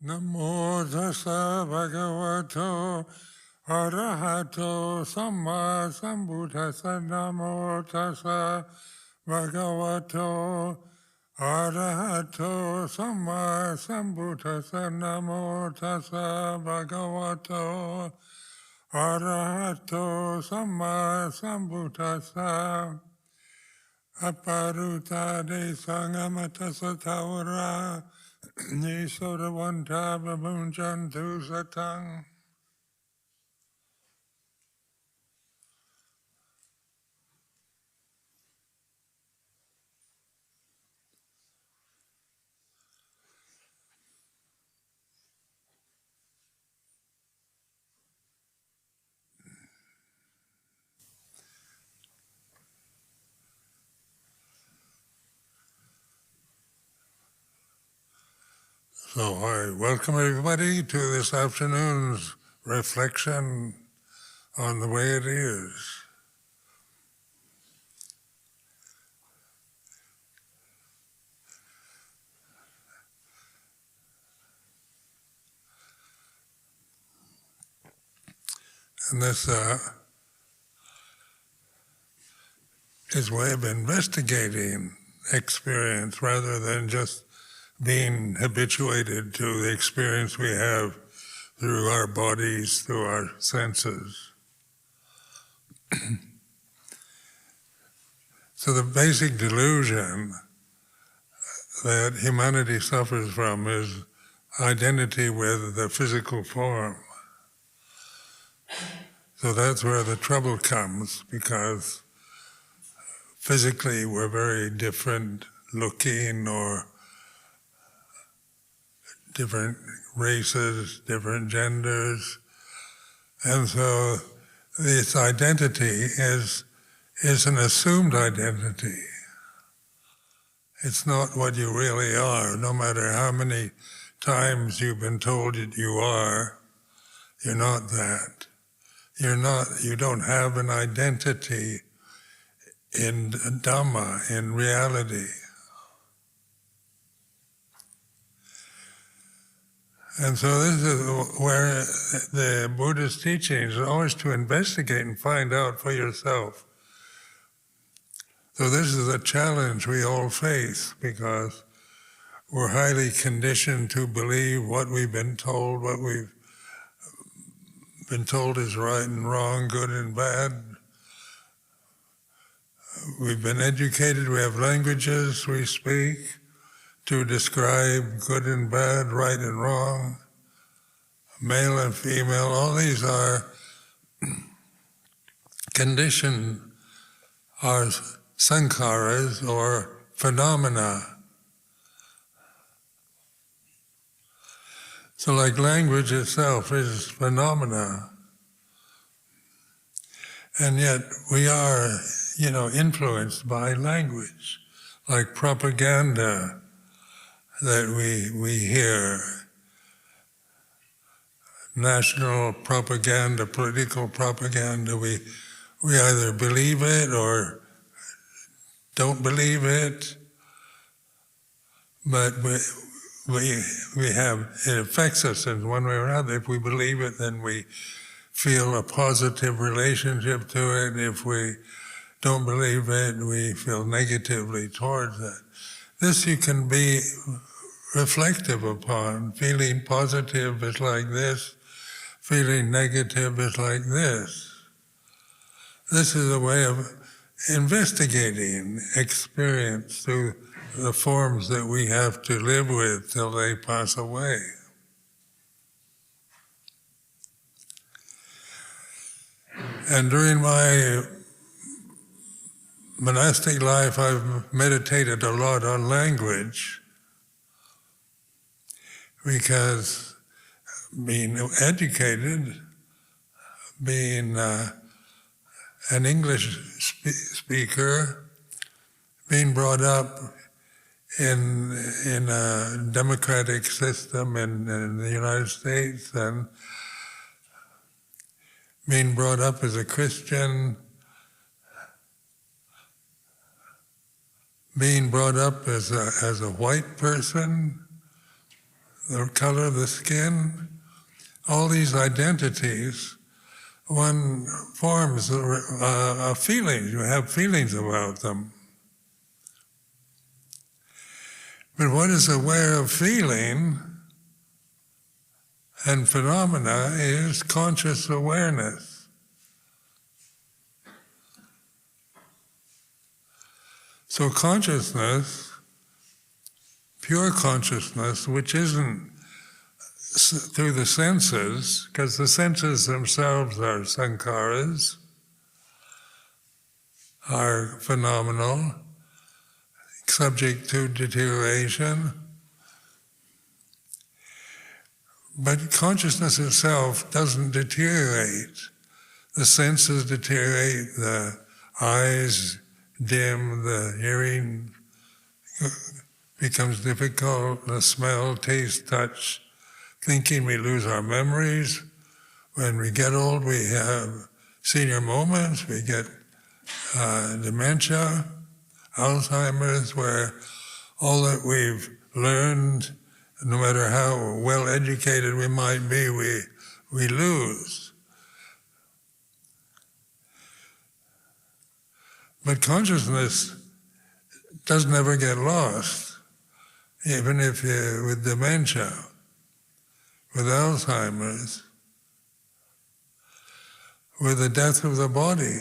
Namo tassa bhagavato arahato samma sambuddhassa. Namo tassa bhagavato arahato samma sambuddhassa. Namo tassa bhagavato arahato samma sambuddhassa. Aparuta de sangamata satavara Nisodavanta babunjantu satang. So I welcome everybody to this afternoon's reflection on the way it is. And this is a way of investigating experience rather than just being habituated to the experience we have through our bodies, through our senses. So the basic delusion that humanity suffers from is identity with the physical form. So that's where the trouble comes, because physically we're very different looking, or different races, different genders. And so this identity is an assumed identity. It's not what you really are. No matter how many times you've been told that you are, you're not that. You don't have an identity in Dhamma, in reality. And so this is where the Buddhist teachings are always to investigate and find out for yourself. So this is a challenge we all face, because we're highly conditioned to believe what we've been told, what we've been told is right and wrong, good and bad. We've been educated, we have languages we speak to describe good and bad, right and wrong, male and female. All these are conditioned, are sankharas, or phenomena. So like language itself is phenomena. And yet we are, influenced by language, like propaganda that we hear, national propaganda, political propaganda. We either believe it or don't believe it, but we have, it affects us in one way or another. If we believe it, then we feel a positive relationship to it. If we don't believe it, we feel negatively towards it. This you can be reflective upon. Feeling positive is like this, feeling negative is like this. This is a way of investigating experience through the forms that we have to live with till they pass away. And during my monastic life, I've meditated a lot on language, because being educated, being an English speaker, being brought up in a democratic system in the United States, and being brought up as a Christian, being brought up as a white person, the color of the skin, all these identities, one forms a feeling. You have feelings about them. But what is aware of feeling and phenomena is conscious awareness. So consciousness, pure consciousness, which isn't through the senses, because the senses themselves are sankharas, are phenomenal, subject to deterioration. But consciousness itself doesn't deteriorate. The senses deteriorate, the eyes dim, the hearing becomes difficult, the smell, taste, touch, thinking, we lose our memories. When we get old, we have senior moments, we get dementia, Alzheimer's, where all that we've learned, no matter how well educated we might be, we lose. But consciousness doesn't ever get lost, even if you're with dementia, with Alzheimer's, with the death of the body.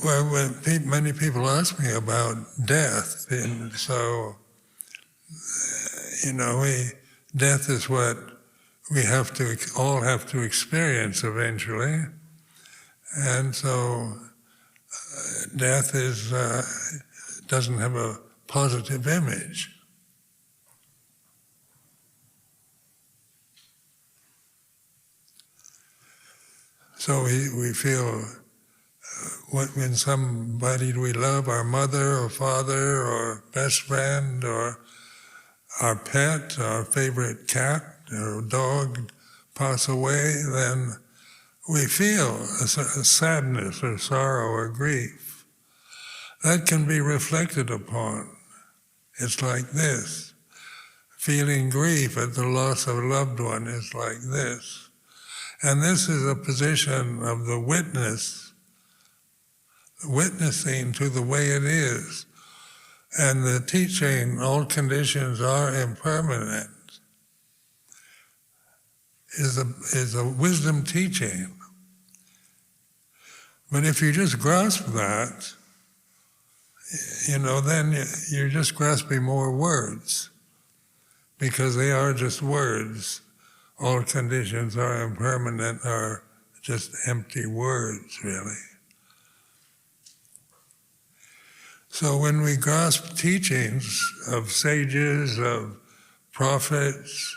Well, when many people ask me about death, and so, death is what we all have to experience eventually, and so death doesn't have a positive image. So we feel when somebody we love, our mother or father or best friend or our pet, our favorite cat or dog pass away, then we feel a sadness or sorrow or grief. That can be reflected upon. It's like this. Feeling grief at the loss of a loved one is like this. And this is a position of the witnessing to the way it is. And the teaching, all conditions are impermanent, is a wisdom teaching. But if you just grasp that, then you're just grasping more words, because they are just words. All conditions are impermanent are just empty words, really. So when we grasp teachings of sages, of prophets,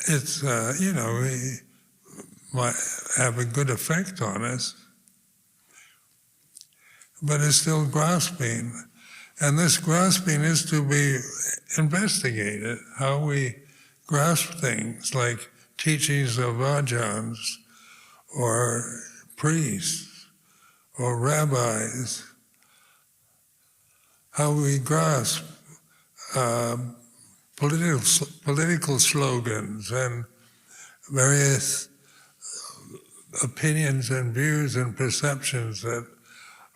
it's, we might have a good effect on us, but it's still grasping. And this grasping is to be investigated, how we grasp things like teachings of Ajahns or priests or rabbis, how we grasp political slogans and various opinions and views and perceptions that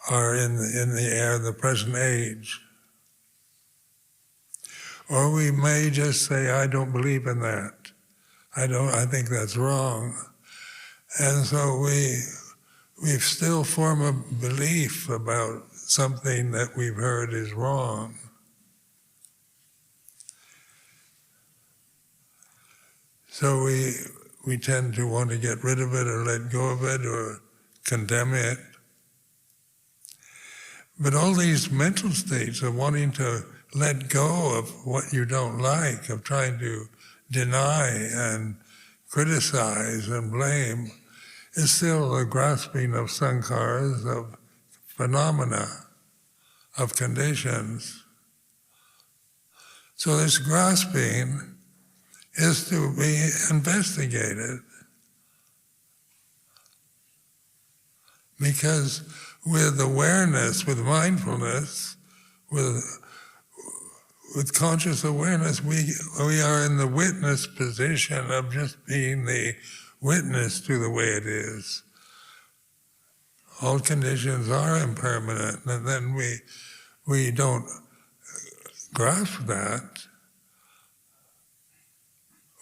are in the air of the present age. Or we may just say, I don't believe in that. I think that's wrong. And so we still form a belief about something that we've heard is wrong. So we tend to want to get rid of it or let go of it or condemn it. But all these mental states of wanting to let go of what you don't like, of trying to deny and criticize and blame, is still a grasping of sankharas, of phenomena, of conditions. So this grasping is to be investigated, because with awareness, with mindfulness, with conscious awareness, we are in the witness position of just being the witness to the way it is. All conditions are impermanent, and then we don't grasp that.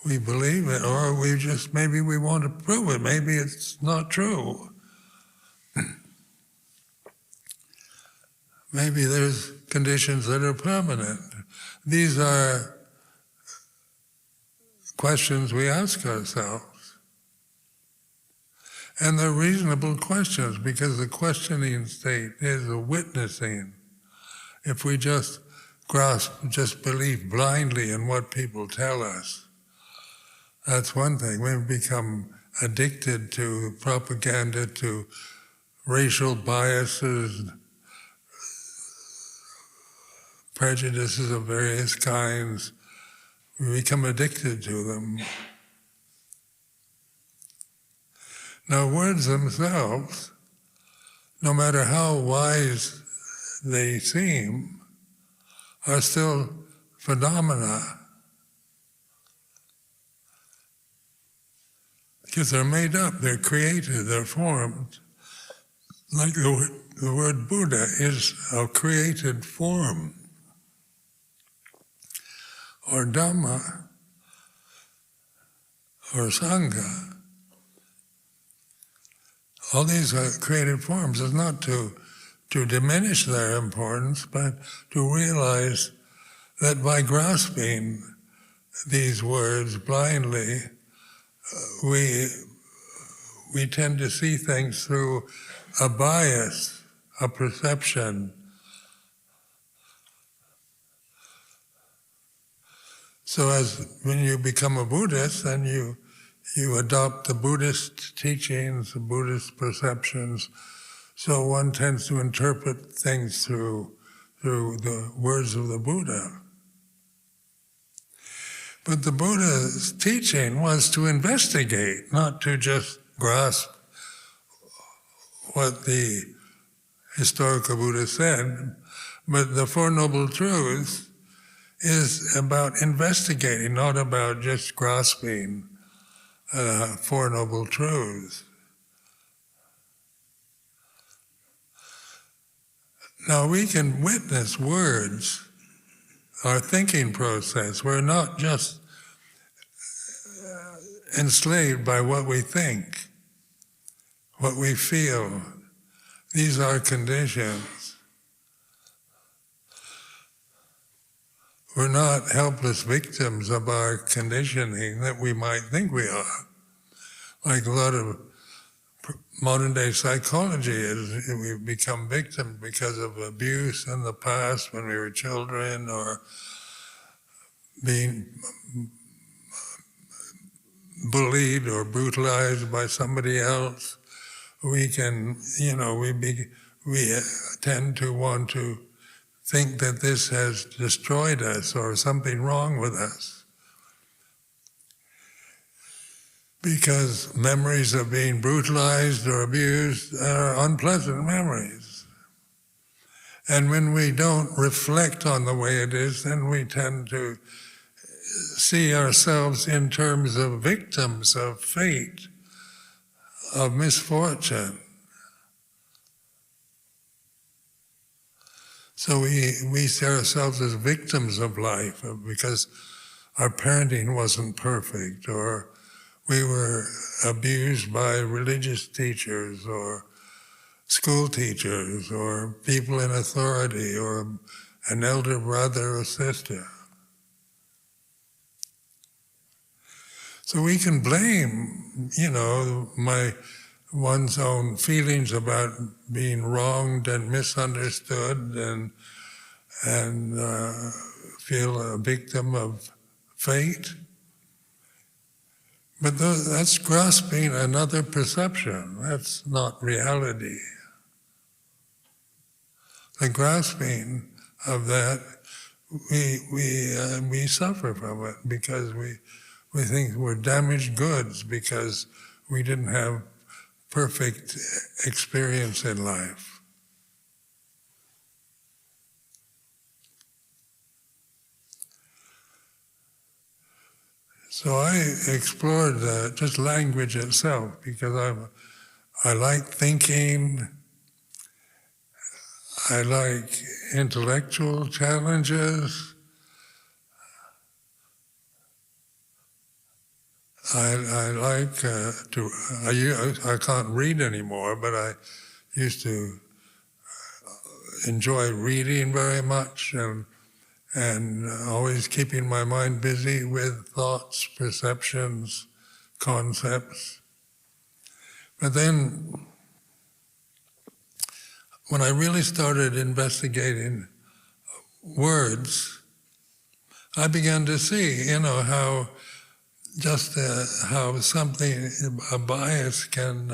We believe it, or maybe we want to prove it. Maybe it's not true. Maybe there's conditions that are permanent. These are questions we ask ourselves. And they're reasonable questions, because the questioning state is a witnessing. If we just believe blindly in what people tell us, that's one thing. We become addicted to propaganda, to racial biases, prejudices of various kinds. We become addicted to them. Now, words themselves, no matter how wise they seem, are still phenomena, because they're made up, they're created, they're formed. Like the word Buddha is a created form, or Dhamma, or Sangha. All these are created forms. It's not to diminish their importance, but to realize that by grasping these words blindly, we tend to see things through a bias, a perception. So when you become a Buddhist, then you adopt the Buddhist teachings, the Buddhist perceptions. So one tends to interpret things through the words of the Buddha. But the Buddha's teaching was to investigate, not to just grasp what the historical Buddha said, but the Four Noble Truths is about investigating, not about just grasping Four Noble Truths. Now we can witness words, our thinking process. We're not just enslaved by what we think, what we feel. These are conditions. We're not helpless victims of our conditioning that we might think we are. Like a lot of modern day psychology is, we've become victims because of abuse in the past when we were children, or being bullied or brutalized by somebody else. We can, we tend to want to think that this has destroyed us or something wrong with us. Because memories of being brutalized or abused are unpleasant memories. And when we don't reflect on the way it is, then we tend to see ourselves in terms of victims of fate, of misfortune. So we see ourselves as victims of life because our parenting wasn't perfect, or we were abused by religious teachers or school teachers or people in authority or an elder brother or sister. So we can blame, one's own feelings about being wronged and misunderstood and feel a victim of fate. But that's grasping another perception. That's not reality. The grasping of that, we suffer from it because we think we're damaged goods because we didn't have perfect experience in life. So I explored just language itself, because I like thinking, I like intellectual challenges, I like I can't read anymore, but I used to enjoy reading very much, and always keeping my mind busy with thoughts, perceptions, concepts. But then, when I really started investigating words, I began to see, how just how something, a bias can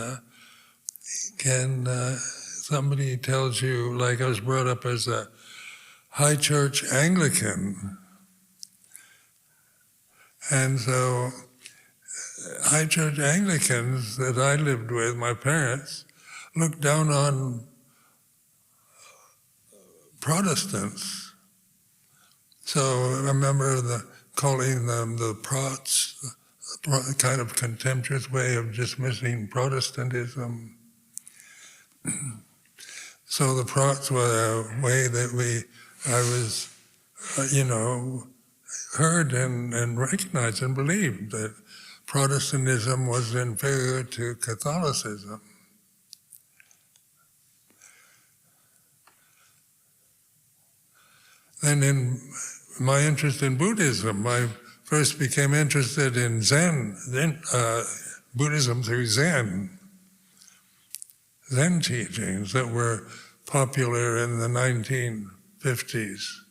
somebody tells you, like I was brought up as a high church Anglican, and so high church Anglicans that I lived with, my parents, looked down on Protestants. So I remember calling them the Prots, a kind of contemptuous way of dismissing Protestantism. So the Prots were a way that I was, heard and recognized and believed that Protestantism was inferior to Catholicism. Then in my interest in Buddhism, I first became interested in Zen, Buddhism through Zen teachings that were popular in the 1950s.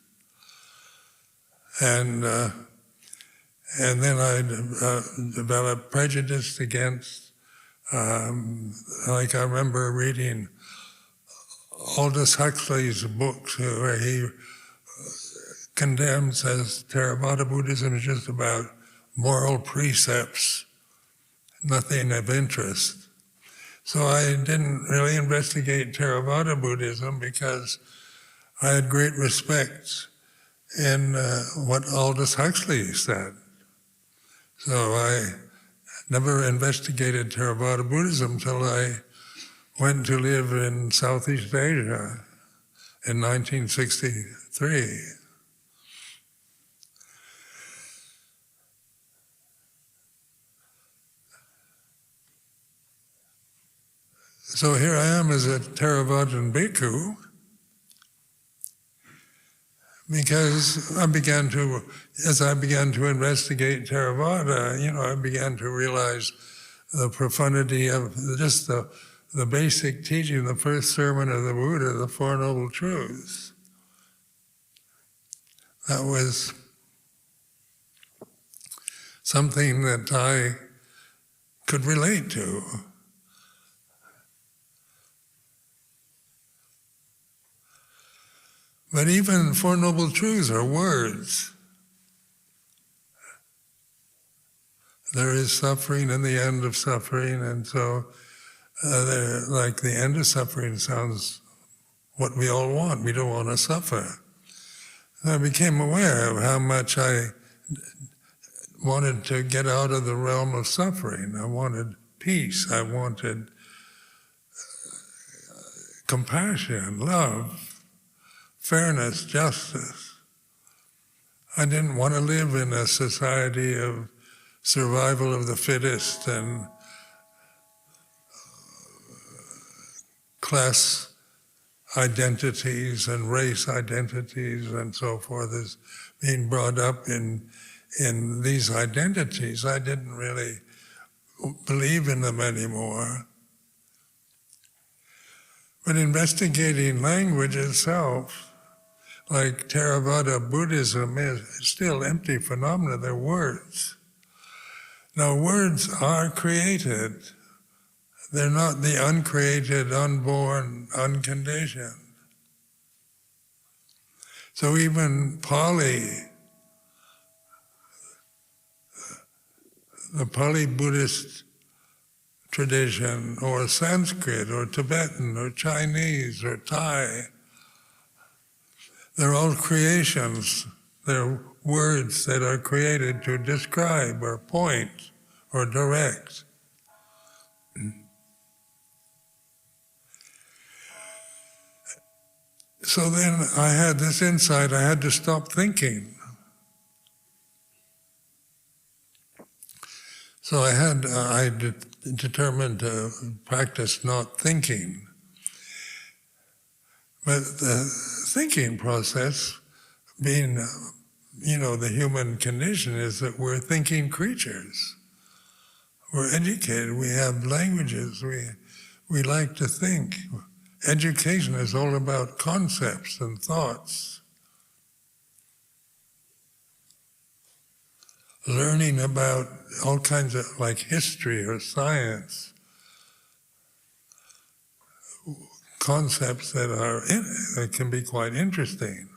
And then I developed prejudice against, like I remember reading Aldous Huxley's books where he condemns, as Theravada Buddhism is just about moral precepts, nothing of interest. So I didn't really investigate Theravada Buddhism because I had great respect in what Aldous Huxley said. So I never investigated Theravada Buddhism until I went to live in Southeast Asia in 1963. So here I am as a Theravadan bhikkhu, because as I began to investigate Theravada, I began to realize the profundity of just the basic teaching, the first sermon of the Buddha, the Four Noble Truths. That was something that I could relate to. But even Four Noble Truths are words. There is suffering and the end of suffering, and so like the end of suffering sounds what we all want. We don't want to suffer. And I became aware of how much I wanted to get out of the realm of suffering. I wanted peace. I wanted compassion, love, fairness, justice. I didn't want to live in a society of survival of the fittest and class identities and race identities and so forth, as being brought up in these identities. I didn't really believe in them anymore. But investigating language itself, like Theravada Buddhism, is still empty phenomena. They're words. Now, words are created. They're not the uncreated, unborn, unconditioned. So even Pali, the Pali Buddhist tradition, or Sanskrit, or Tibetan, or Chinese, or Thai, they're all creations. They're words that are created to describe or point or direct. So then I had this insight, I had to stop thinking. So I determined to practice not thinking. But the thinking process, being, the human condition, is that we're thinking creatures. We're educated, we have languages, we like to think. Education is all about concepts and thoughts. Learning about all kinds of, like history or science, concepts that can be quite interesting.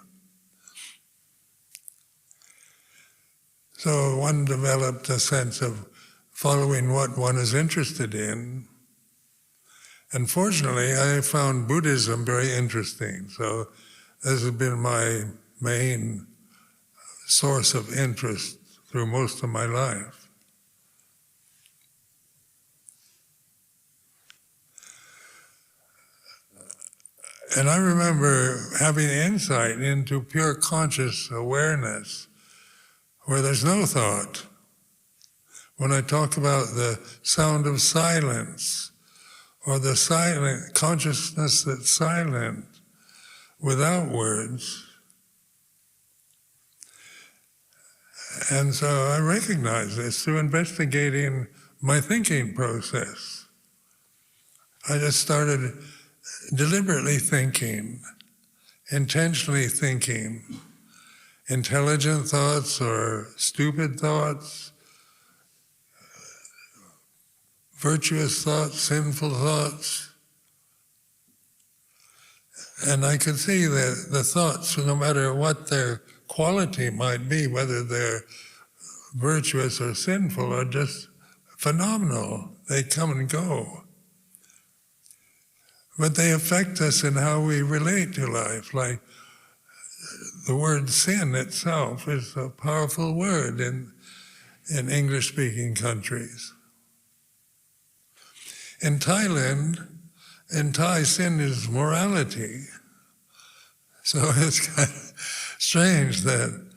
So one developed a sense of following what one is interested in. And fortunately, I found Buddhism very interesting. So this has been my main source of interest through most of my life. And I remember having insight into pure conscious awareness where there's no thought. When I talk about the sound of silence, or the silent consciousness that's silent, without words. And so I recognize this through investigating my thinking process. I just started deliberately thinking, intentionally thinking, intelligent thoughts or stupid thoughts, virtuous thoughts, sinful thoughts. And I could see that the thoughts, no matter what their quality might be, whether they're virtuous or sinful, are just phenomenal. They come and go. But they affect us in how we relate to life. Like the word sin itself is a powerful word in English-speaking countries. In Thailand, in Thai, sin is morality. So it's kind of strange that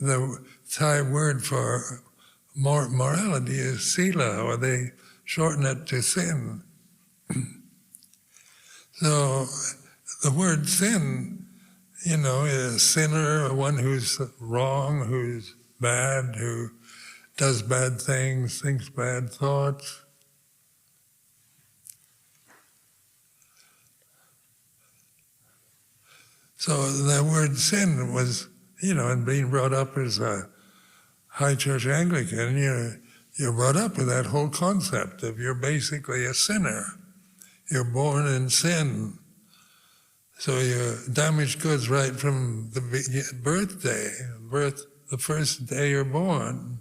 the Thai word for morality is sila, or they shorten it to sin. So the word sin, is a sinner, one who's wrong, who's bad, who does bad things, thinks bad thoughts. So the word sin was, and being brought up as a high church Anglican, you're brought up with that whole concept of you're basically a sinner. You're born in sin. So you're damaged goods right from the the first day you're born.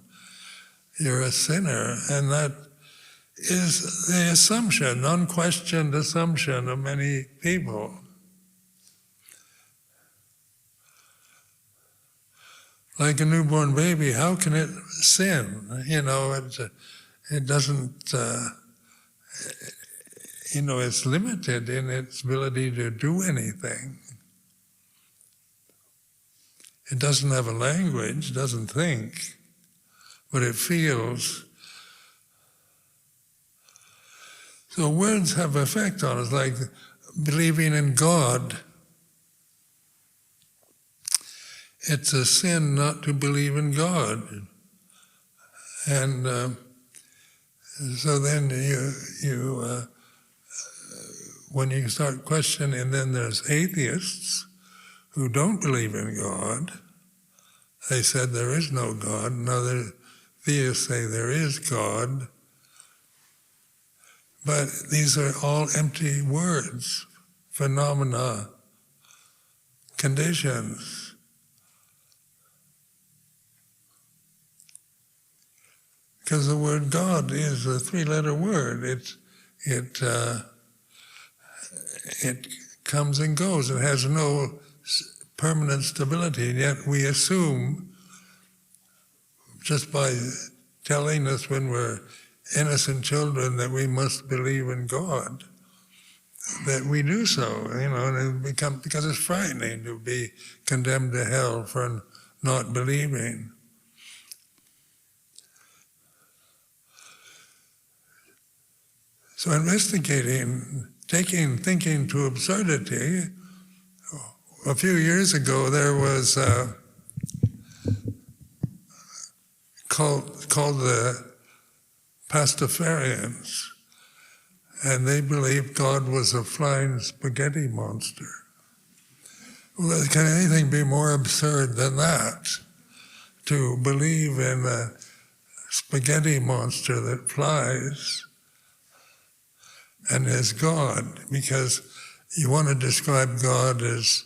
You're a sinner, and that is the assumption, unquestioned assumption of many people. Like a newborn baby, how can it sin? It doesn't, it's limited in its ability to do anything. It doesn't have a language, doesn't think, but it feels. So words have effect on us, like believing in God. It's a sin not to believe in God. And so then when you start questioning, and then there's atheists who don't believe in God. They said there is no God, and other theists say there is God. But these are all empty words, phenomena, conditions. Because the word God is a three-letter word. It comes and goes. It has no permanent stability, and yet we assume, just by telling us when we're innocent children that we must believe in God, that we do so, and it because it's frightening to be condemned to hell for not believing. So investigating, taking thinking to absurdity, a few years ago there was a cult called the Pastafarians, and they believed God was a flying spaghetti monster. Well, can anything be more absurd than that? To believe in a spaghetti monster that flies and is God, because you want to describe God as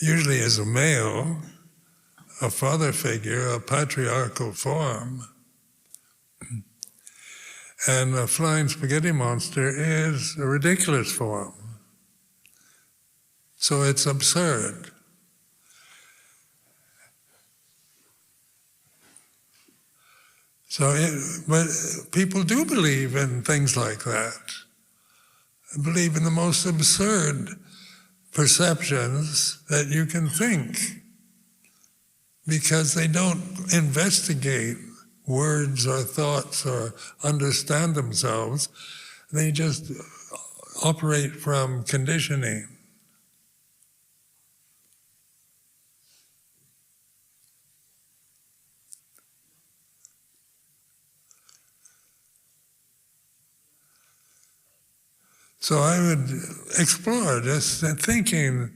usually as a male, a father figure, a patriarchal form. And a flying spaghetti monster is a ridiculous form. So it's absurd. But people do believe in things like that. Believe in the most absurd perceptions that you can think, because they don't investigate words or thoughts or understand themselves. They just operate from conditioning. So I would explore just thinking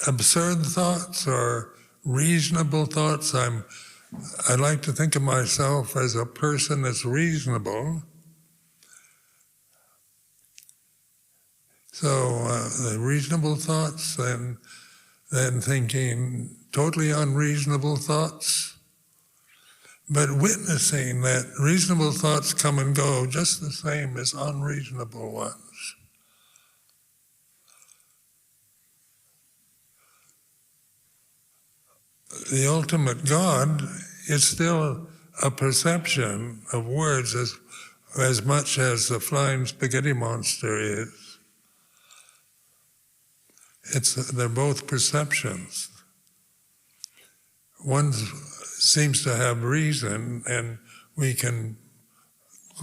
absurd thoughts or reasonable thoughts. I like to think of myself as a person that's reasonable. So the reasonable thoughts, and then thinking totally unreasonable thoughts, but witnessing that reasonable thoughts come and go just the same as unreasonable ones. The ultimate God is still a perception of words as much as the flying spaghetti monster is. They're both perceptions. One seems to have reason, and we can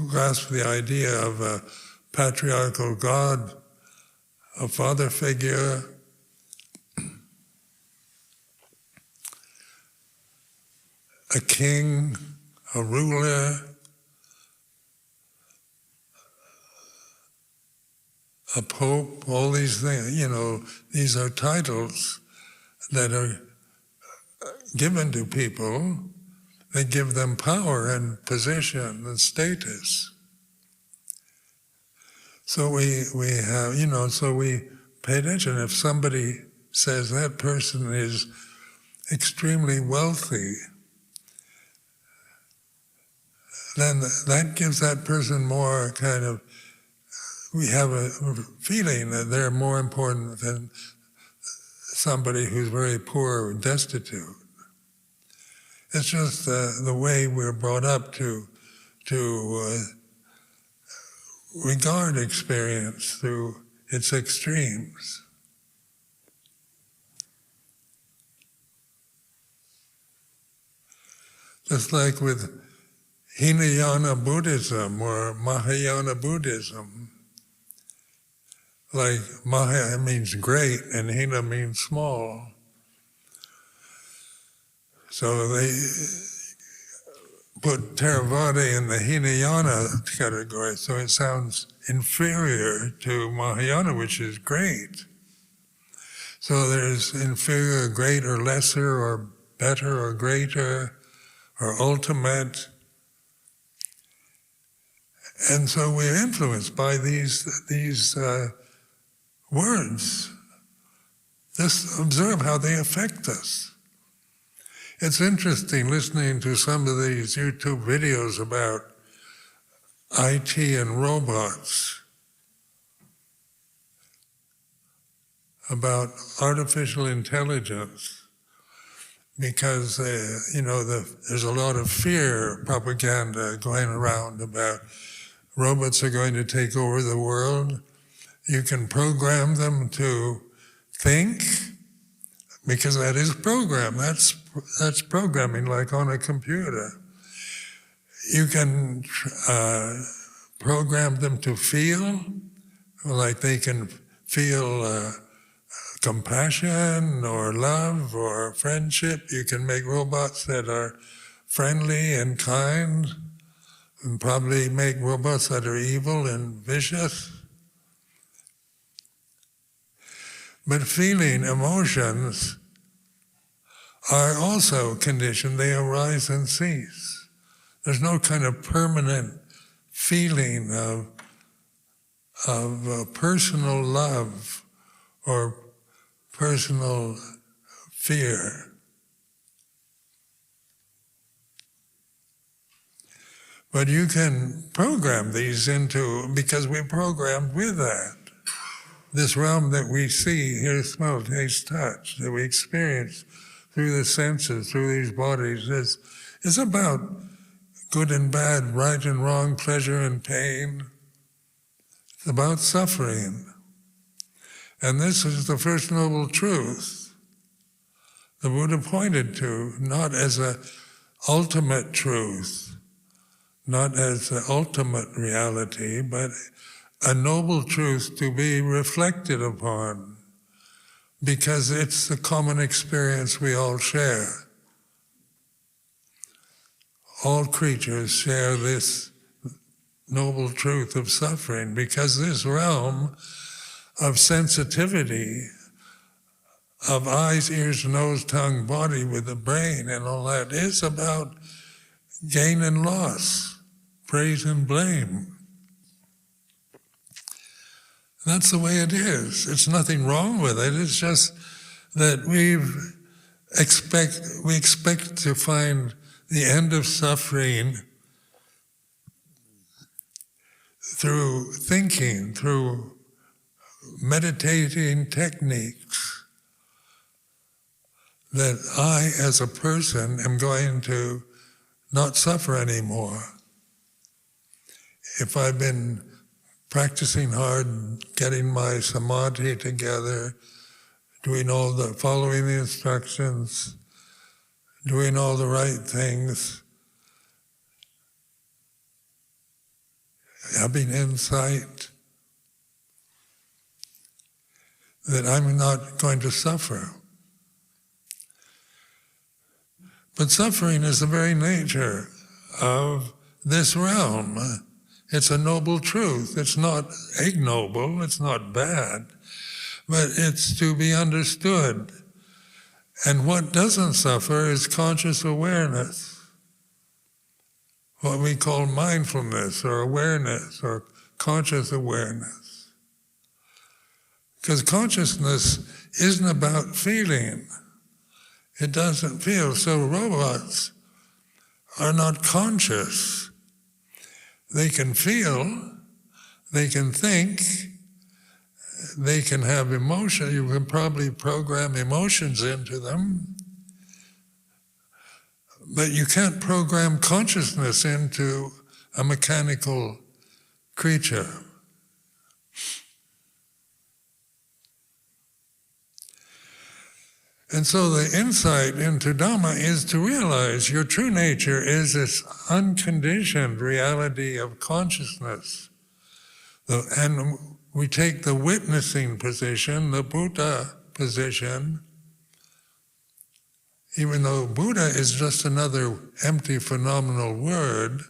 grasp the idea of a patriarchal God, a father figure, a king, a ruler, a pope, all these things, these are titles that are given to people. They give them power and position and status. So we have, so we pay attention. If somebody says that person is extremely wealthy, then that gives that person more kind of, we have a feeling that they're more important than somebody who's very poor or destitute. It's just the way we're brought up to regard experience through its extremes. Just like with Hinayana Buddhism or Mahayana Buddhism. Like Maha means great and Hina means small. So they put Theravada in the Hinayana category, so it sounds inferior to Mahayana, which is great. So there's inferior, great, or lesser, or better, or greater, or ultimate. And so we're influenced by these words. Just observe how they affect us. It's interesting listening to some of these YouTube videos about IT and robots. about artificial intelligence, because there's a lot of fear propaganda going around about robots are going to take over the world. You can program them to think, because that is program. That's programming, like on a computer. You can program them to feel, like they can feel compassion or love or friendship. You can make robots that are friendly and kind, and probably make robots that are evil and vicious. But feeling, emotions, are also conditioned. They arise and cease. There's no kind of permanent feeling of personal love or personal fear. But you can program these into, because we're programmed with that. This realm that we see, hear, smell, taste, touch, that we experience through the senses, through these bodies, is about good and bad, right and wrong, pleasure and pain. It's about suffering. And this is the first noble truth the Buddha pointed to, not as an ultimate truth, not as the ultimate reality, but a noble truth to be reflected upon, because it's the common experience we all share. All creatures share this noble truth of suffering, because this realm of sensitivity, of eyes, ears, nose, tongue, body with the brain and all that, is about gain and loss, praise and blame. That's the way it is. It's nothing wrong with it. It's just that we expect to find the end of suffering through thinking, through meditating techniques, that I, as a person, am going to not suffer anymore. If I've been practicing hard, getting my samadhi together, following the instructions, doing all the right things, having insight, that I'm not going to suffer. But suffering is the very nature of this realm. It's a noble truth. It's not ignoble, it's not bad, but it's to be understood. And what doesn't suffer is conscious awareness, what we call mindfulness or awareness or conscious awareness. Because consciousness isn't about feeling. It doesn't feel. So robots are not conscious. They can feel, they can think, they can have emotion. You can probably program emotions into them, but you can't program consciousness into a mechanical creature. And so the insight into Dhamma is to realize your true nature is this unconditioned reality of consciousness. And we take the witnessing position, the Buddha position, even though Buddha is just another empty phenomenal word,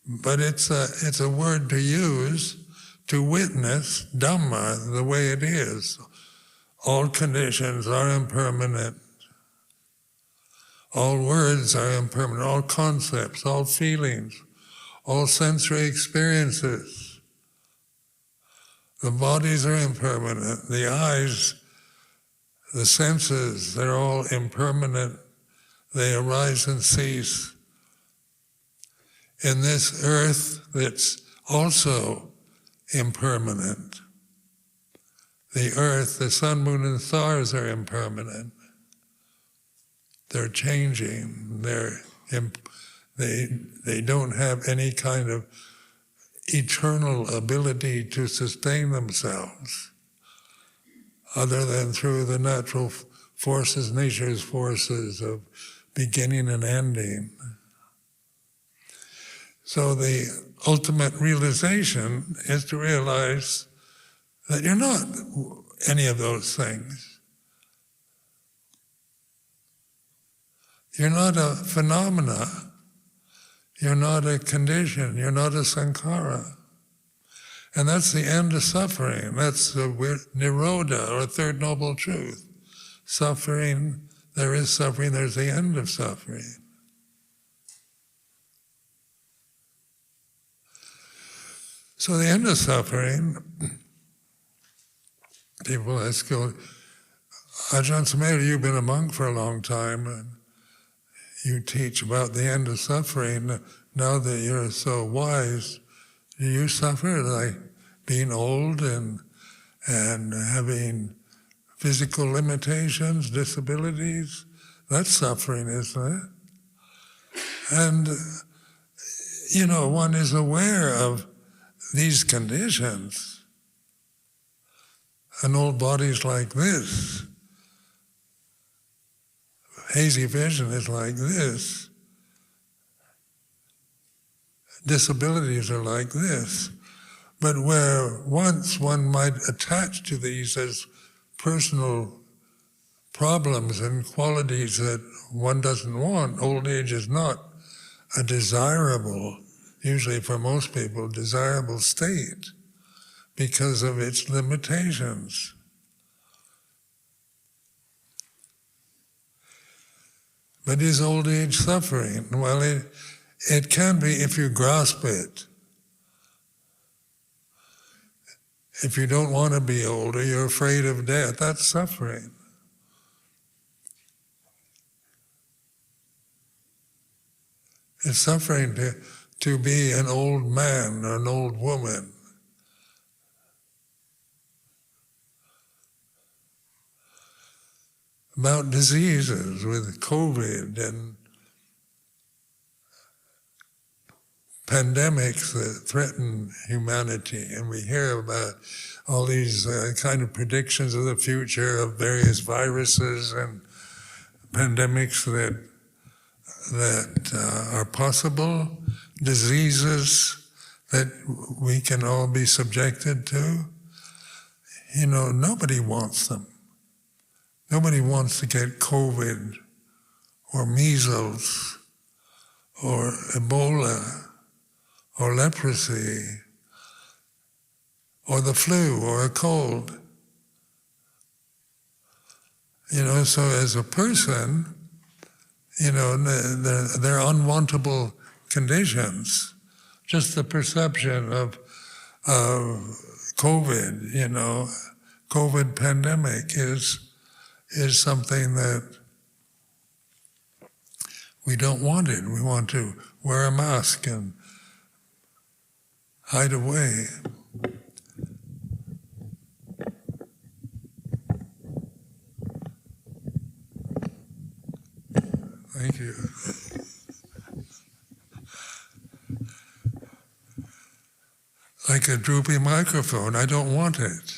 but it's a word to use to witness Dhamma the way it is. All conditions are impermanent. All words are impermanent. All concepts, all feelings, all sensory experiences. The bodies are impermanent. The eyes, the senses, they're all impermanent. They arise and cease. In this earth that's also impermanent. the earth, the sun, moon, and stars are impermanent. They're changing. They don't have any kind of eternal ability to sustain themselves other than through the natural forces, nature's forces of beginning and ending. So the ultimate realization is to realize that you're not any of those things. You're not a phenomena. You're not a condition. You're not a sankhara. And that's the end of suffering. That's the nirodha, or third noble truth. Suffering, there is suffering, there's the end of suffering. So the end of suffering, people ask, Ajahn Sumedho, you've been a monk for a long time, and you teach about the end of suffering. Now that you're so wise, do you suffer like being old and having physical limitations, disabilities? That's suffering, isn't it? And, one is aware of these conditions. An old body's like this. Hazy vision is like this. Disabilities are like this. But where once one might attach to these as personal problems and qualities that one doesn't want, old age is not a desirable, usually for most people, desirable state because of its limitations. But is old age suffering? Well, it can be if you grasp it. If you don't want to be older, you're afraid of death, that's suffering. It's suffering to be an old man or an old woman. About diseases with COVID and pandemics that threaten humanity, and we hear about all these kind of predictions of the future of various viruses and pandemics that are possible, diseases that we can all be subjected to. Nobody wants them. Nobody wants to get COVID or measles or Ebola or leprosy or the flu or a cold. So as a person, they're unwantable conditions. Just the perception of COVID, COVID pandemic is something that we don't want it. We want to wear a mask and hide away. Thank you. Like a droopy microphone, I don't want it.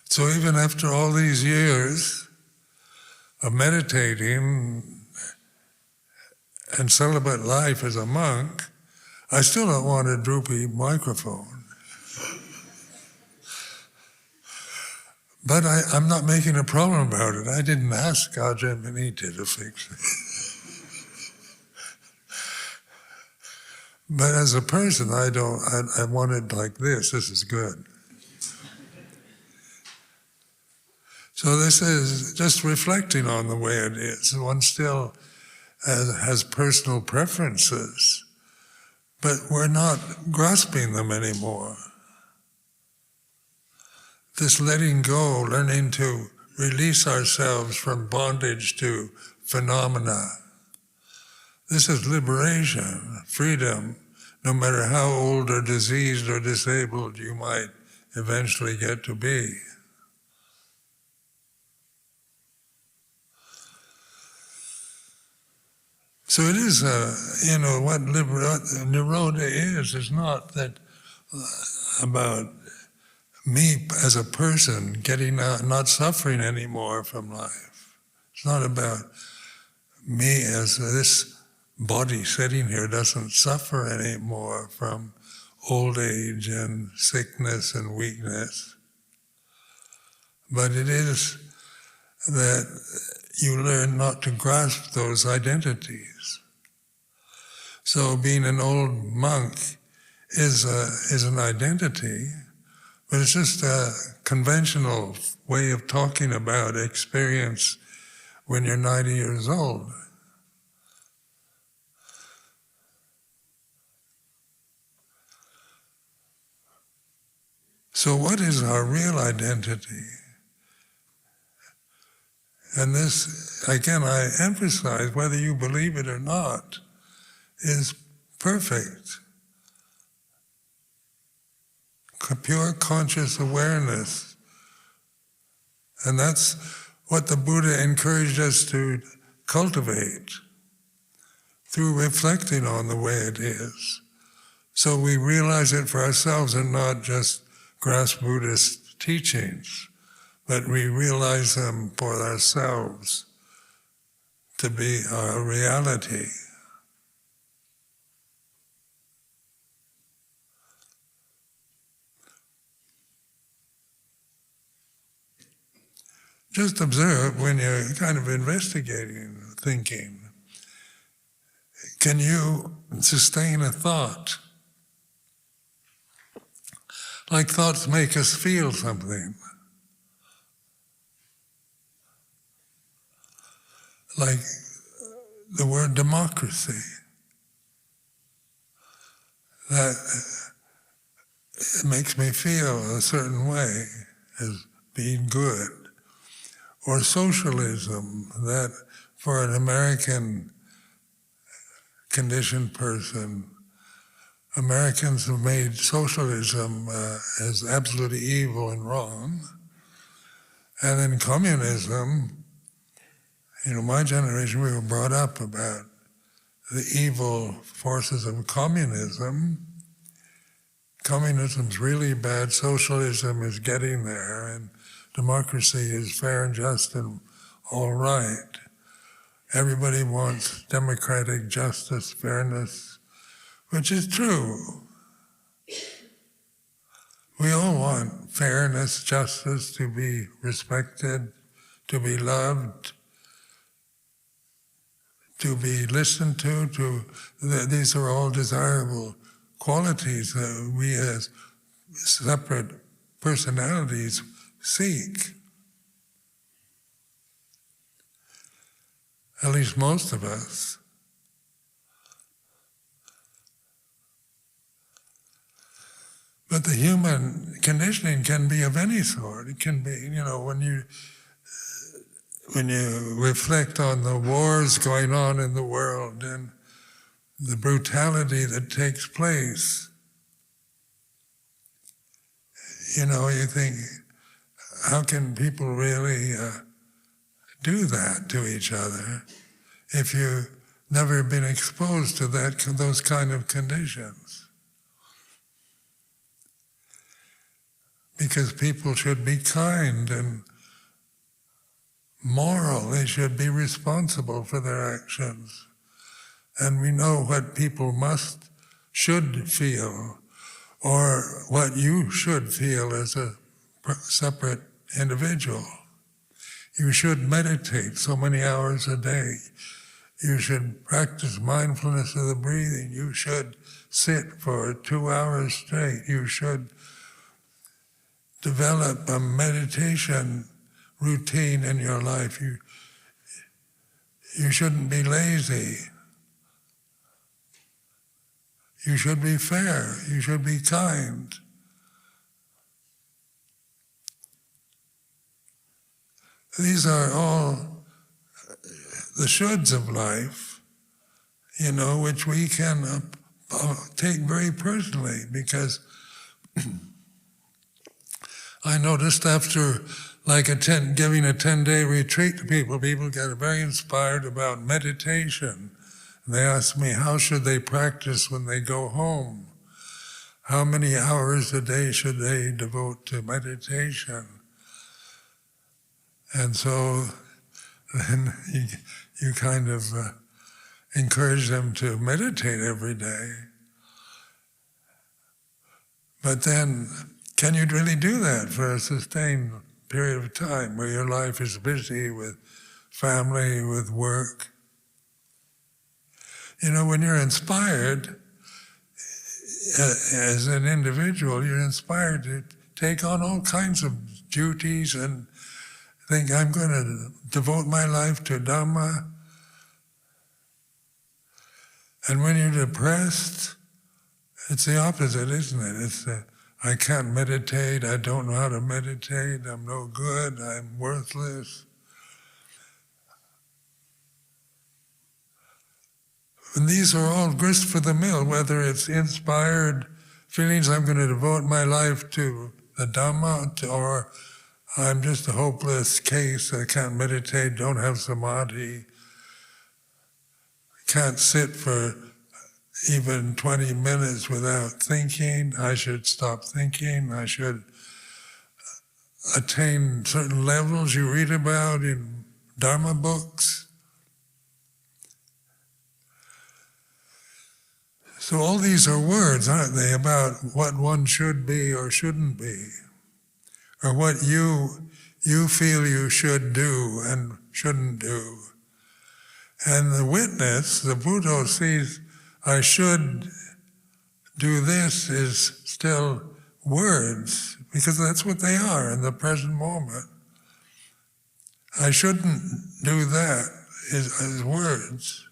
So even after all these years of meditating and celibate life as a monk, I still don't want a droopy microphone. But I'm not making a problem about it. I didn't ask Ajahn Sumedho to fix it. But as a person, I want it like this. This is good. So this is just reflecting on the way it is. One still has personal preferences, but we're not grasping them anymore. This letting go, learning to release ourselves from bondage to phenomena. This is liberation, freedom, no matter how old or diseased or disabled you might eventually get to be. So it is, what Nirodha is not that about me as a person getting out, not suffering anymore from life. It's not about me as this body sitting here doesn't suffer anymore from old age and sickness and weakness. But it is that you learn not to grasp those identities. So being an old monk is an identity, but it's just a conventional way of talking about experience when you're 90 years old. So what is our real identity? And this, again, I emphasize, whether you believe it or not, is perfect. Pure conscious awareness. And that's what the Buddha encouraged us to cultivate through reflecting on the way it is. So we realize it for ourselves and not just grasp Buddhist teachings, but we realize them for ourselves to be our reality. Just observe when you're kind of investigating, thinking, can you sustain a thought? Like thoughts make us feel something. Like the word democracy. That it makes me feel a certain way as being good. Or socialism, that for an American conditioned person, Americans have made socialism as absolutely evil and wrong. And then communism, my generation, we were brought up about the evil forces of communism. Communism's really bad, socialism is getting there, and democracy is fair and just and all right. Everybody wants democratic justice, fairness, which is true. We all want fairness, justice, to be respected, to be loved, to be listened to. These are all desirable qualities that we as separate personalities seek. At least most of us. But the human conditioning can be of any sort. It can be, when you reflect on the wars going on in the world and the brutality that takes place, you think, how can people really do that to each other if you've never been exposed to those kind of conditions? Because people should be kind and moral. They should be responsible for their actions. And we know what people should feel, or what you should feel as a separate individual. You should meditate so many hours a day. You should practice mindfulness of the breathing. You should sit for 2 hours straight. You should develop a meditation routine in your life. You shouldn't be lazy. You should be fair. You should be kind. These are all the shoulds of life, which we can take very personally, because I noticed after giving a 10-day retreat to people get very inspired about meditation. And they ask me, how should they practice when they go home? How many hours a day should they devote to meditation? And so then you kind of encourage them to meditate every day. But then, can you really do that for a sustained period of time where your life is busy with family, with work? When you're inspired, as an individual, you're inspired to take on all kinds of duties and think, I'm going to devote my life to Dhamma. And when you're depressed, it's the opposite, isn't it? It's I can't meditate, I don't know how to meditate, I'm no good, I'm worthless. And these are all grist for the mill, whether it's inspired feelings, I'm going to devote my life to the Dhamma, or I'm just a hopeless case, I can't meditate, don't have samadhi, can't sit for even 20 minutes without thinking, I should stop thinking, I should attain certain levels you read about in Dharma books. So all these are words, aren't they, about what one should be or shouldn't be, or what you feel you should do and shouldn't do. And the witness, the Buddha, sees I should do this is still words, because that's what they are in the present moment. I shouldn't do that is words.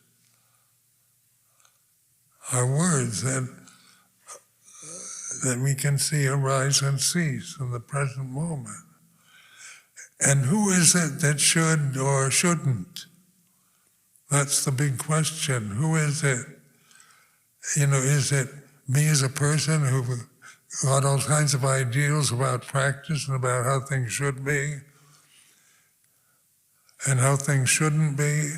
Are words that we can see arise and cease in the present moment. And who is it that should or shouldn't? That's the big question. Who is it? Is it me as a person who got all kinds of ideals about practice and about how things should be and how things shouldn't be?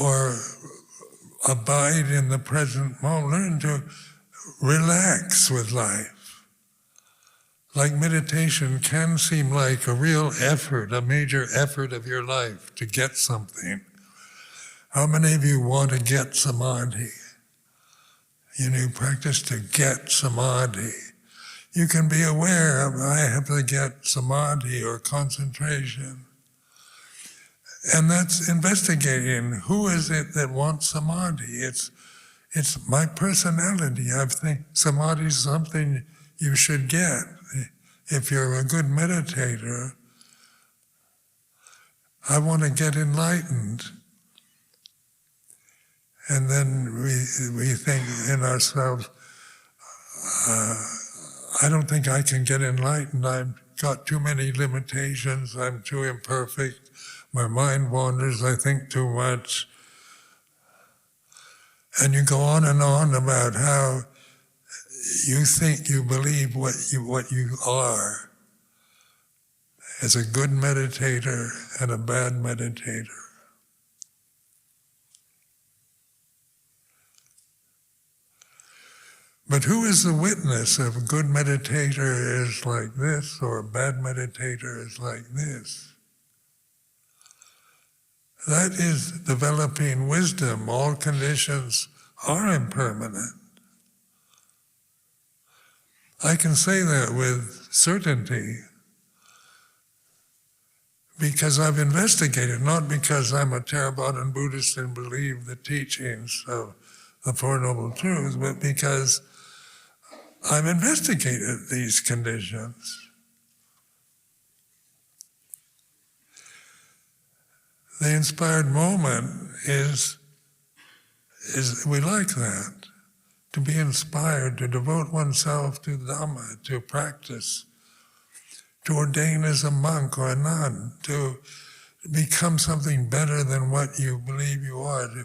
Or abide in the present moment, learn to relax with life. Like meditation can seem like a real effort, a major effort of your life to get something. How many of you want to get samadhi? You practice to get samadhi. You can be aware of, I have to get samadhi or concentration. And that's investigating who is it that wants samadhi. It's my personality. I think samadhi is something you should get. If you're a good meditator, I want to get enlightened. And then we think in ourselves, I don't think I can get enlightened. I've got too many limitations. I'm too imperfect. My mind wanders. I think too much. And you go on and on about how you think you believe what you are as a good meditator and a bad meditator. But who is the witness of a good meditator is like this or a bad meditator is like this? That is developing wisdom. All conditions are impermanent. I can say that with certainty because I've investigated, not because I'm a Theravada Buddhist and believe the teachings of the Four Noble Truths, but because I've investigated these conditions. The inspired moment is we like that. to be inspired, to devote oneself to Dhamma, to practice, to ordain as a monk or a nun, to become something better than what you believe you are, to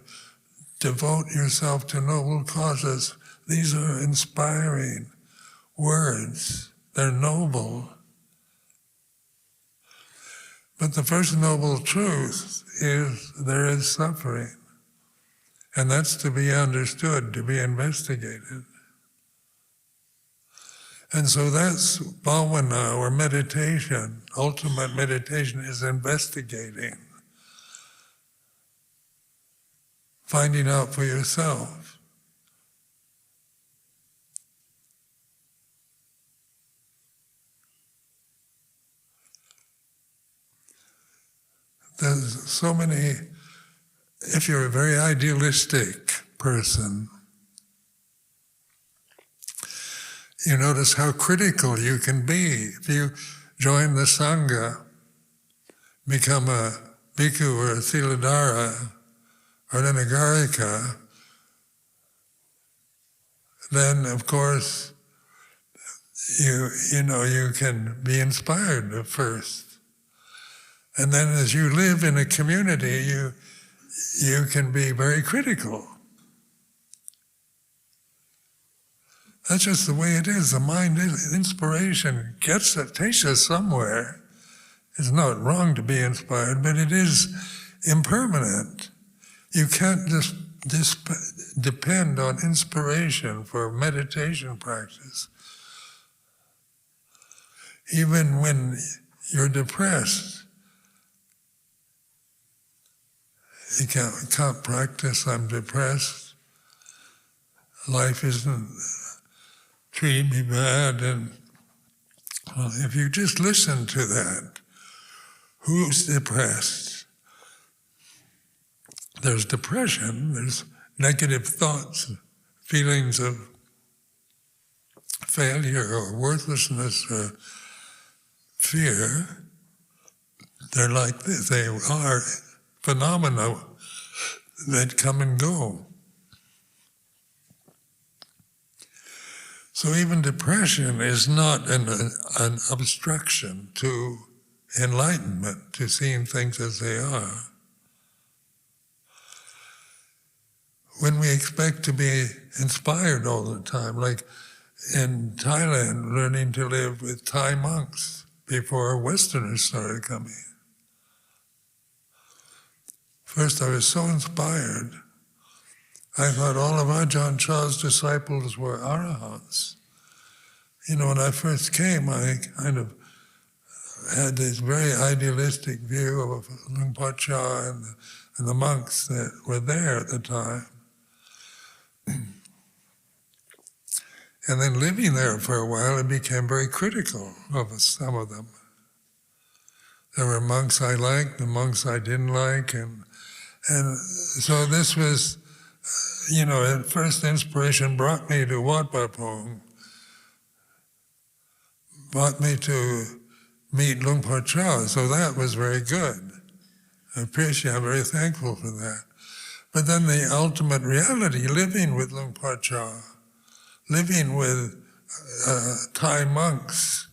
devote yourself to noble causes. These are inspiring words. They're noble. But the first noble truth is there is suffering. And that's to be understood, to be investigated. And so that's bhavana, or meditation. Ultimate meditation is investigating. Finding out for yourself. There's so many, if you're a very idealistic person, you notice how critical you can be. If you join the Sangha, become a bhikkhu or a siladhara or an anagarika, then of course you can be inspired at first. And then as you live in a community, you can be very critical. That's just the way it is. The mind is inspiration, takes us somewhere. It's not wrong to be inspired, but it is impermanent. You can't just depend on inspiration for meditation practice. Even when you're depressed, you can't practice, I'm depressed, life isn't treating me bad, and well, if you just listen to that, who's depressed? There's depression, there's negative thoughts, feelings of failure or worthlessness or fear. They're like this, they are phenomena that come and go. So even depression is not an obstruction to enlightenment, to seeing things as they are. When we expect to be inspired all the time, like in Thailand, learning to live with Thai monks before Westerners started coming. First, I was so inspired. I thought all of Ajahn Chah's disciples were arahants. When I first came, I kind of had this very idealistic view of Luang Por Chah and the monks that were there at the time. And then living there for a while, I became very critical of some of them. There were monks I liked and monks I didn't like, and so this was, at first inspiration brought me to Wat Pah Pong, brought me to meet Luang Por Chah, so that was very good. I'm very thankful for that. But then the ultimate reality, living with Luang Por Chah, living with Thai monks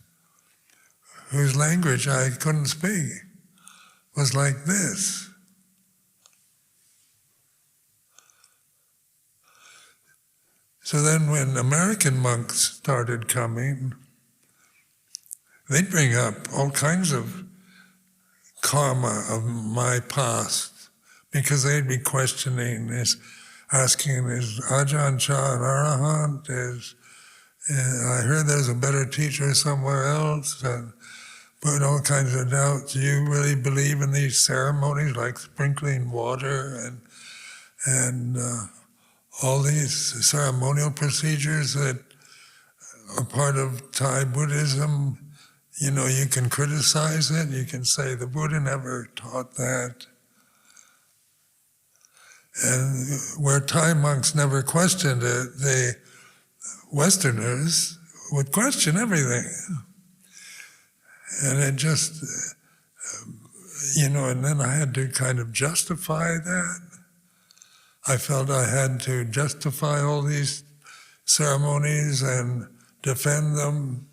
whose language I couldn't speak, was like this. So then when American monks started coming, they'd bring up all kinds of karma of my past, because they'd be questioning, asking, is Ajahn Chah an arahant? I heard there's a better teacher somewhere else, and put all kinds of doubts. Do you really believe in these ceremonies like sprinkling water and all these ceremonial procedures that are part of Thai Buddhism? You can criticize it, you can say the Buddha never taught that. And where Thai monks never questioned it, the Westerners would question everything. And it just, and then I had to kind of justify that. I felt I had to justify all these ceremonies and defend them.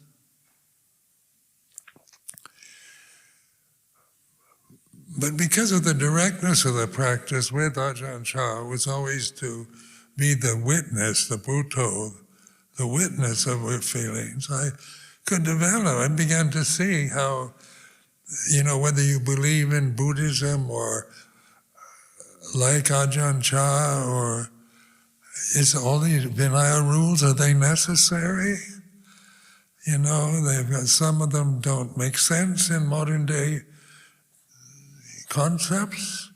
But because of the directness of the practice with Ajahn Chah, was always to be the witness, the Bhutto, the witness of our feelings, I could develop. I began to see how, whether you believe in Buddhism or like Ajahn Chah, or is all these Vinaya rules, are they necessary? They've got, some of them don't make sense in modern day concepts.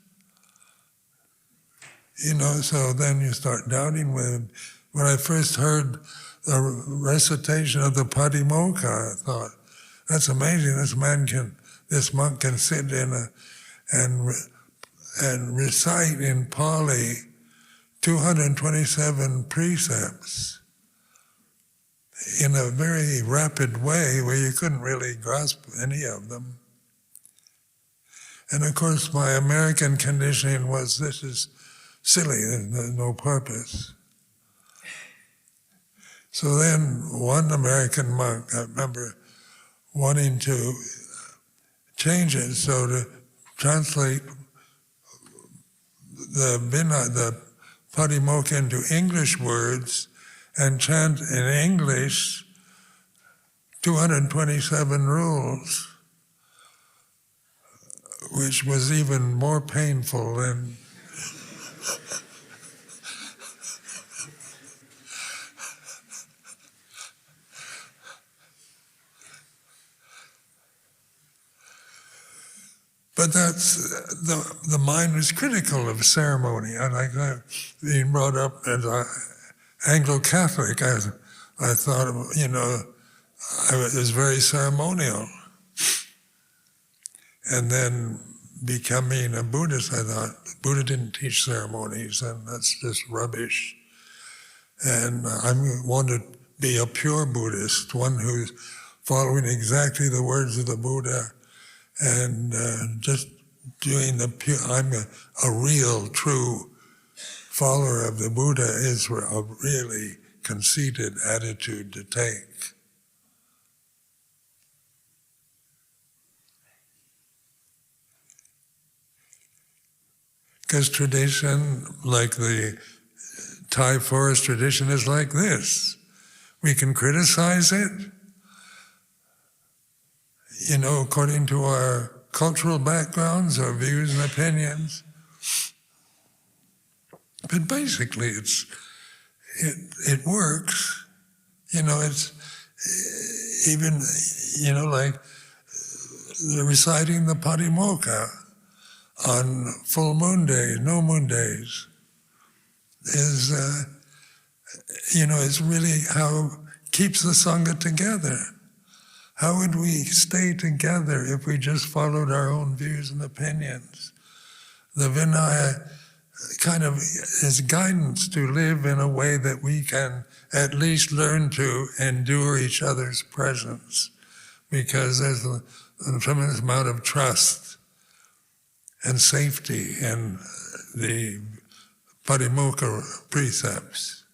So then you start doubting when I first heard the recitation of the Patimokkha, I thought, that's amazing. This monk can sit and recite in Pali 227 precepts in a very rapid way where you couldn't really grasp any of them. And of course my American conditioning was, this is silly, there's no purpose. So then one American monk, I remember wanting to change it, so to translate the Patimokkha into English words and chant in English 227 rules, which was even more painful than but that's, the mind was critical of ceremony. And being brought up as an Anglo-Catholic, I thought, I was very ceremonial. And then becoming a Buddhist, I thought, Buddha didn't teach ceremonies, and that's just rubbish. And I want to be a pure Buddhist, one who's following exactly the words of the Buddha, and just doing the pure. I'm a real, true follower of the Buddha is a really conceited attitude to take. Because tradition, like the Thai forest tradition, is like this. We can criticize it, according to our cultural backgrounds, our views and opinions. But basically it works. It's even, like reciting the Patimokkha on full moon days, no moon days, is, it's really how keeps the Sangha together. How would we stay together if we just followed our own views and opinions? The Vinaya kind of is guidance to live in a way that we can at least learn to endure each other's presence, because there's a tremendous amount of trust and safety in the Patimokkha precepts.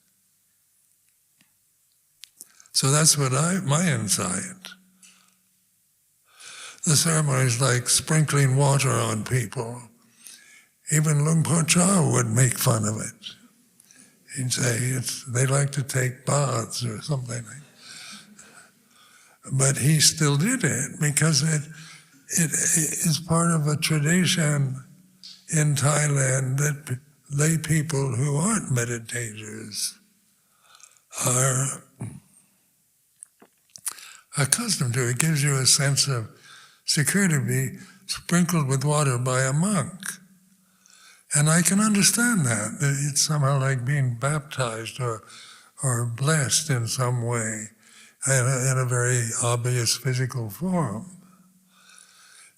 So that's what my insight. The ceremony is like sprinkling water on people. Even Luang Por Chah would make fun of it. He'd say they like to take baths or something. But he still did it because it is part of a tradition in Thailand that lay people who aren't meditators are accustomed to. It gives you a sense of security to be sprinkled with water by a monk. And I can understand that. It's somehow like being baptized or blessed in some way in a very obvious physical form.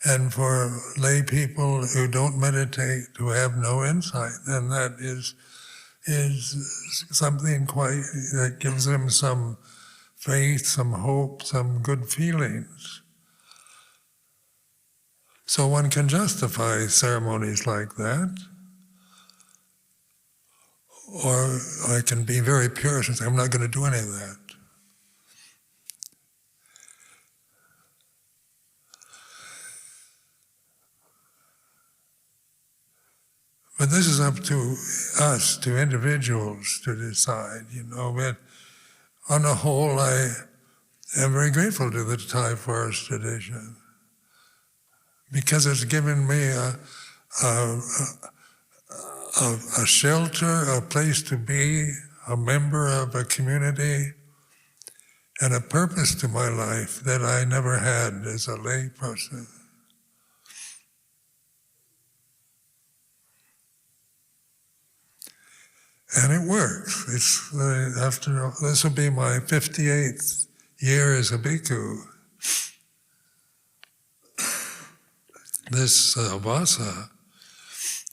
And for lay people who don't meditate, who have no insight, then that is something quite that gives them some faith, some hope, some good feelings. So one can justify ceremonies like that. or I can be very pure and say, I'm not going to do any of that. But this is up to us, to individuals, to decide, But on the whole, I am very grateful to the Thai forest tradition because it's given me a shelter, a place to be, a member of a community, and a purpose to my life that I never had as a lay person. And it works. After all, this will be my 58th year as a bhikkhu. This Vasa.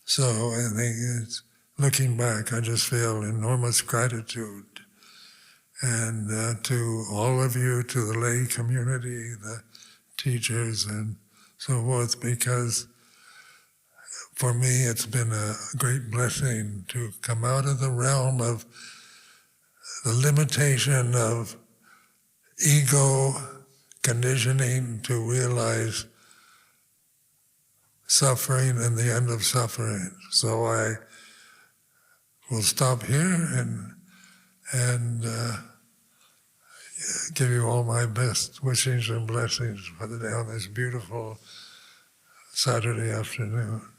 So I think looking back, I just feel enormous gratitude. And to all of you, to the lay community, the teachers and so forth, because for me it's been a great blessing to come out of the realm of the limitation of ego conditioning to realize suffering and the end of suffering. So I will stop here and give you all my best wishes and blessings for the day on this beautiful Saturday afternoon.